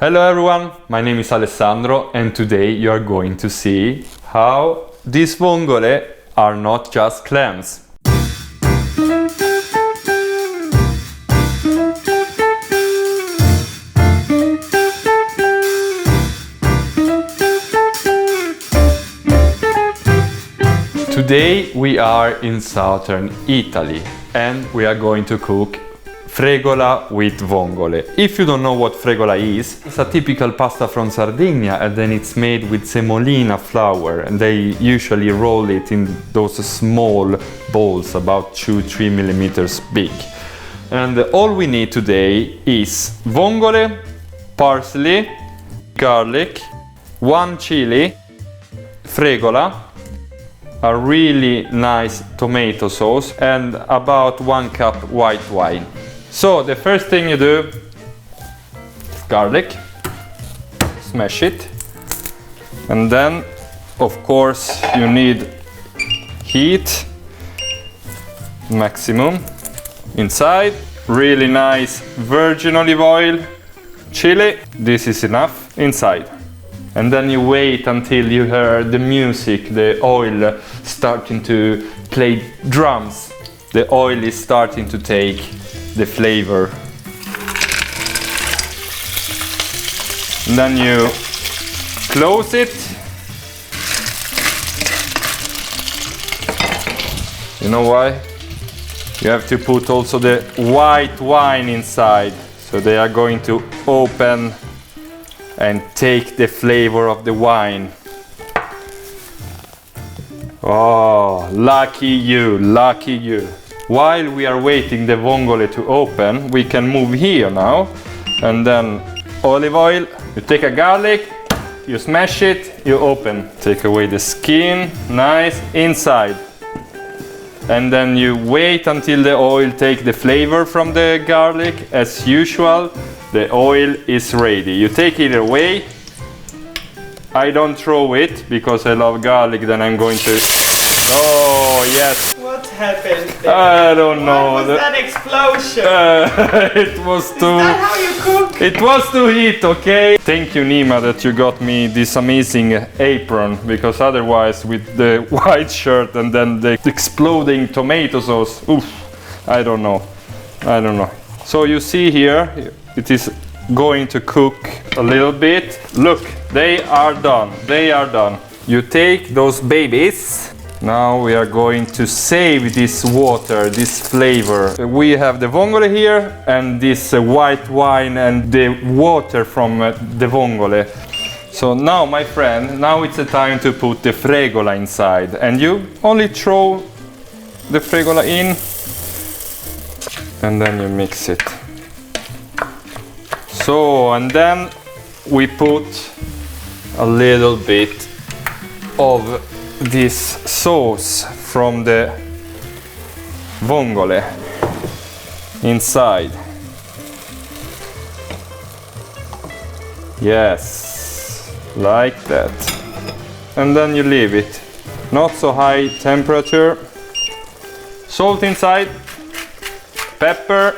Hello everyone, my name is Alessandro and today you are going to see how these vongole are not just clams. Today we are in southern Italy and we are going to cook fregola with vongole. If you don't know what fregola is, it's a typical pasta from Sardegna and then it's made with semolina flour and they usually roll it in those small balls about 2-3 millimeters big. And all we need today is vongole, parsley, garlic, 1 chili, fregola, a really nice tomato sauce and about 1 cup white wine. So the first thing you do, garlic, smash it, and then of course you need heat, maximum, inside, really nice virgin olive oil, chili, this is enough, inside. And then you wait until you hear the music, the oil starting to play drums. The oil is starting to take the flavor. And then you close it. You know why? You have to put also the white wine inside. So they are going to open and take the flavor of the wine. Oh, lucky you, lucky you. While we are waiting the vongole to open, we can move here now. And then olive oil, you take a garlic, you smash it, you open. Take away the skin, nice, inside. And then you wait until the oil take the flavor from the garlic. As usual, the oil is ready. You take it away. I don't throw it because I love garlic, then I'm going to... Oh, yes. What happened there? I don't know. What was that explosion? It was too... Is that how you cook? It was too heat, okay? Thank you, Nima, that you got me this amazing apron, because otherwise with the white shirt and then the exploding tomato sauce, oof, I don't know. So you see here, it is going to cook a little bit. Look, they are done. You take those babies. Now we are going to save this water, this flavor. We have the vongole here and this white wine and the water from the vongole. So now, my friend, now it's the time to put the fregola inside. And you only throw the fregola in and then you mix it. So, and then we put a little bit of this sauce from the vongole inside. Yes, like that. And then you leave it. Not so high temperature. Salt inside, pepper.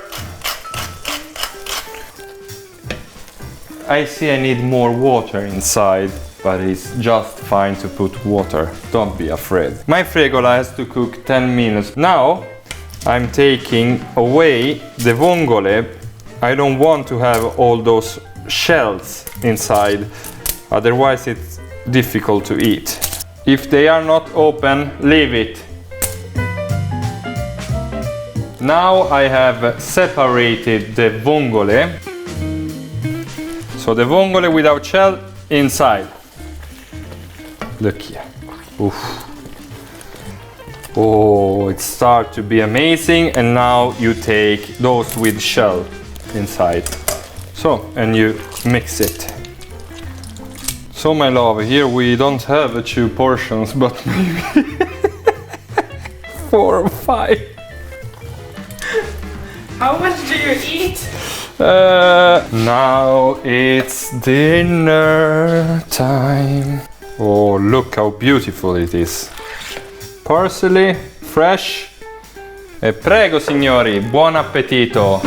I see I need more water inside, but it's just fine to put water. Don't be afraid. My fregola has to cook 10 minutes. Now I'm taking away the vongole. I don't want to have all those shells inside, otherwise it's difficult to eat. If they are not open, leave it. Now I have separated the vongole. So the vongole without shell inside. Look here. Oof. Oh, it starts to be amazing. And now you take those with shell inside. So, and you mix it. So my love, here we don't have 2 portions, but maybe 4 or 5. How much do you eat? Now it's dinner time. Oh, look how beautiful it is. Parsley, fresh. E prego signori, buon appetito.